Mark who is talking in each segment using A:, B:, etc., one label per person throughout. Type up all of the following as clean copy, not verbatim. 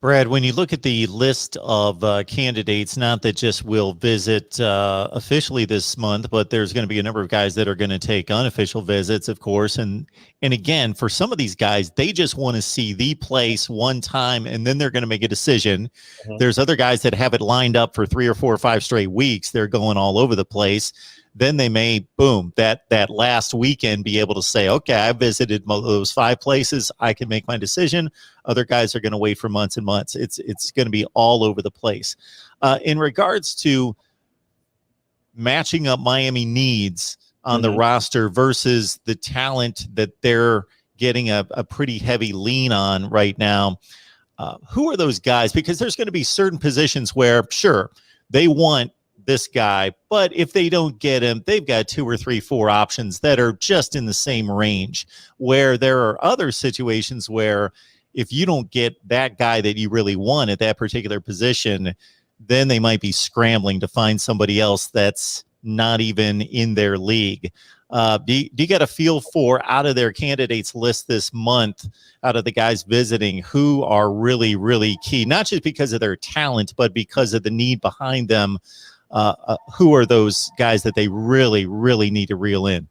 A: Brad, when you look at the list of candidates, not that just will visit officially this month, but there's going to be a number of guys that are going to take unofficial visits, of course. And again, for some of these guys, they just want to see the place one time, and then they're going to make a decision.
B: Mhm.
A: There's other guys that have it lined up for 3 or 4 or 5 straight weeks. They're going all over the place. Then they may, boom, that last weekend be able to say, okay, I visited those 5 places. I can make my decision. Other guys are going to wait for months and months. It's going to be all over the place. In regards to matching up Miami needs on the roster versus the talent that they're getting a pretty heavy lean on right now, who are those guys? Because there's going to be certain positions where, sure, they want this guy, but if they don't get him, they've got 2 or 3, 4 options that are just in the same range, where there are other situations where if you don't get that guy that you really want at that particular position, then they might be scrambling to find somebody else that's not even in their league. Do you get a feel for, out of their candidates list this month, out of the guys visiting, who are really, really key, not just because of their talent, but because of the need behind them? Who are those guys that they really, really need to reel in?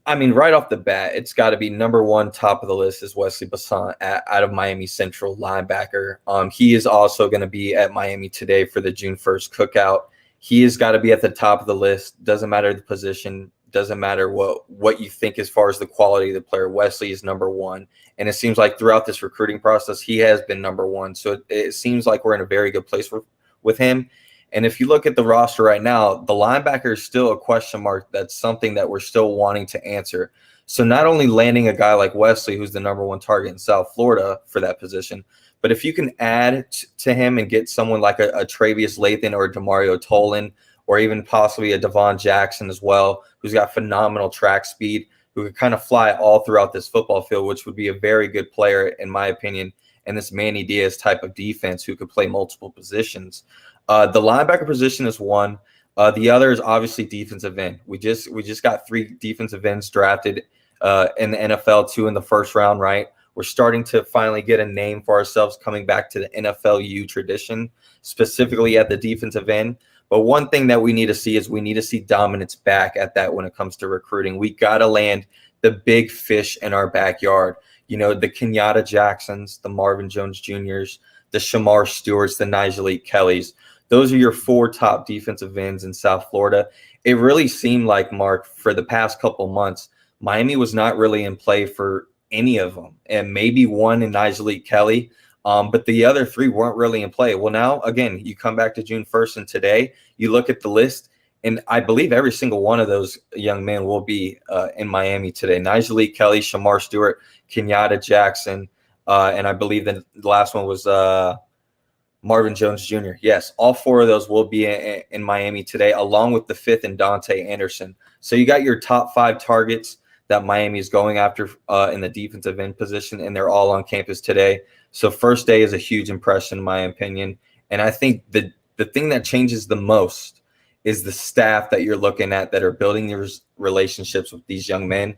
B: I mean, right off the bat, it's got to be number one, top of the list is Wesley Bissainthe out of Miami Central, linebacker. He is also going to be at Miami today for the June 1st cookout. He has got to be at the top of the list. Doesn't matter the position. Doesn't matter what you think as far as the quality of the player. Wesley is number one. And it seems like throughout this recruiting process, he has been number one. So it seems like we're in a very good place with him. And if you look at the roster right now, the linebacker is still a question mark. That's something that we're still wanting to answer. So not only landing a guy like Wesley, who's the number one target in South Florida for that position, but if you can add to him and get someone like a Travius Lathan or a Demario Tolan, or even possibly a Devon Jackson as well, who's got phenomenal track speed, who could kind of fly all throughout this football field, which would be a very good player, in my opinion, in this Manny Diaz type of defense who could play multiple positions. The linebacker position is one. The other is obviously defensive end. We just got 3 defensive ends drafted in the NFL, 2 in the first round, right? We're starting to finally get a name for ourselves, coming back to the NFLU tradition, specifically at the defensive end. But one thing that we need to see is we need to see dominance back at that when it comes to recruiting. We got to land the big fish in our backyard. You know, the Kenyatta Jacksons, the Marvin Jones Jr.'s, the Shamar Stewarts, the Nigel Kellys. Those are your 4 top defensive ends in South Florida. It really seemed like, Mark, for the past couple months, Miami was not really in play for any of them, and maybe one in Nigel Kelly, but the other 3 weren't really in play. Well, now, again, you come back to June 1st, and today you look at the list, and I believe every single one of those young men will be in Miami today. Nigel Kelly, Shamar Stewart, Kenyatta Jackson, and I believe the last one was Marvin Jones Jr. Yes, all 4 of those will be in Miami today, along with the 5th and Dante Anderson. So you got your top 5 targets that Miami is going after in the defensive end position, and they're all on campus today. So first day is a huge impression, in my opinion. And I think the thing that changes the most is the staff that you're looking at that are building these relationships with these young men.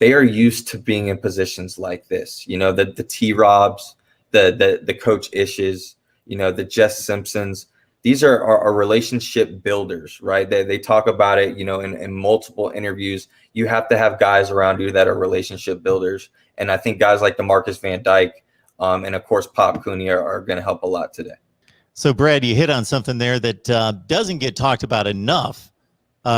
B: They are used to being in positions like this. You know, the T-Robs, the Coach Ishes, you know, the Jess Simpsons. These are relationship builders, right? They talk about it, you know, in multiple interviews. You have to have guys around you that are relationship builders. And I think guys like DeMarcus Van Dyke and, of course, Pop Cooney are going to help a lot today.
A: So, Brad, you hit on something there that doesn't get talked about enough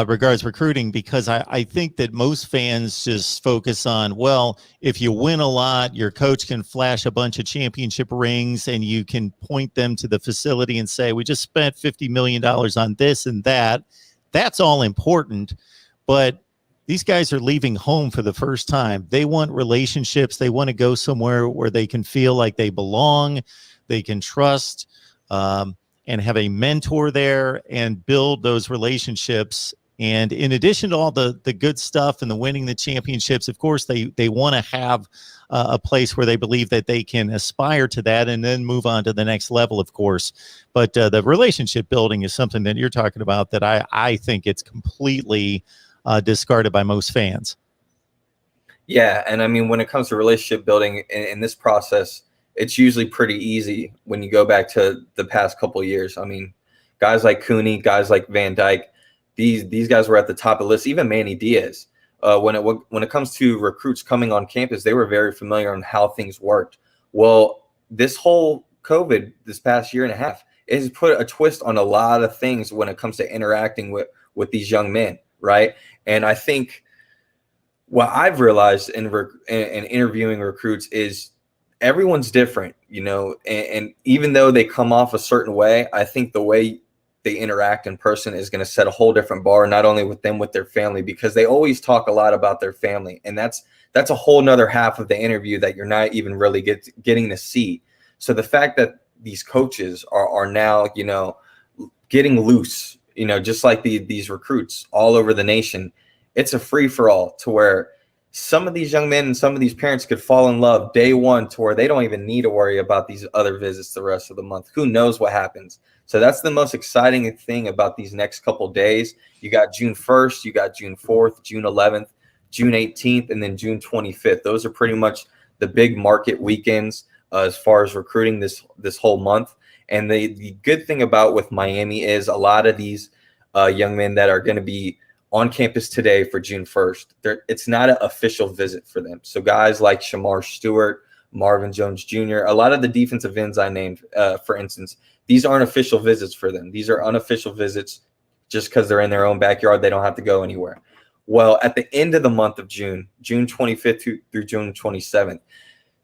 A: regards recruiting, because I think that most fans just focus on, well, if you win a lot, your coach can flash a bunch of championship rings and you can point them to the facility and say, we just spent $50 million on this and that. That's all important. But these guys are leaving home for the first time. They want relationships. They want to go somewhere where they can feel like they belong, they can trust, and have a mentor there and build those relationships. And in addition to all the good stuff and the winning the championships, of course, they want to have a place where they believe that they can aspire to that and then move on to the next level, of course. But the relationship building is something that you're talking about that I think it's completely discarded by most fans.
B: Yeah, and I mean, when it comes to relationship building in this process, it's usually pretty easy when you go back to the past couple of years. I mean, guys like Cooney, guys like Van Dyke, these guys were at the top of the list. Even Manny Diaz. When it comes to recruits coming on campus, they were very familiar on how things worked. Well, this whole COVID, this past year and a half, it has put a twist on a lot of things when it comes to interacting with these young men, right? And I think what I've realized in interviewing recruits is everyone's different, and even though they come off a certain way, I think the way they interact in person is going to set a whole different bar, not only with them, with their family, because they always talk a lot about their family. And that's a whole nother half of the interview that you're not even really getting to see. So the fact that these coaches are now, getting loose, just like these recruits all over the nation, it's a free for all to where some of these young men and some of these parents could fall in love day one to where they don't even need to worry about these other visits the rest of the month. Who knows what happens? So that's the most exciting thing about these next couple days. You got June 1st, you got June 4th, June 11th, June 18th, and then June 25th. Those are pretty much the big market weekends as far as recruiting this whole month. And the good thing about with Miami is a lot of these young men that are going to be on campus today for June 1st, it's not an official visit for them. So guys like Shamar Stewart, Marvin Jones Jr., a lot of the defensive ends I named, for instance, these aren't official visits for them. These are unofficial visits just because they're in their own backyard. They don't have to go anywhere. Well, at the end of the month of June, June 25th through June 27th,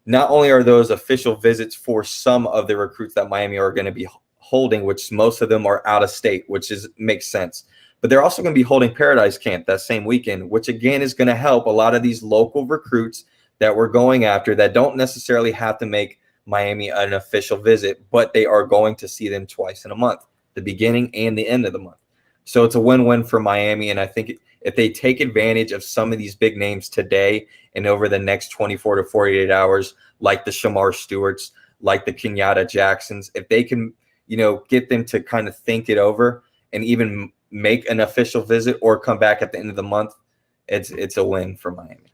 B: not only are those official visits for some of the recruits that Miami are going to be holding, which most of them are out of state, which makes sense. But they're also going to be holding Paradise Camp that same weekend, which again is going to help a lot of these local recruits that we're going after that don't necessarily have to make Miami an official visit, but they are going to see them twice in a month, the beginning and the end of the month. So it's a win-win for Miami. And I think if they take advantage of some of these big names today and over the next 24 to 48 hours, like the Shamar Stewarts, like the Kenyatta Jacksons, if they can, get them to kind of think it over and even make an official visit or come back at the end of the month, it's a win for Miami.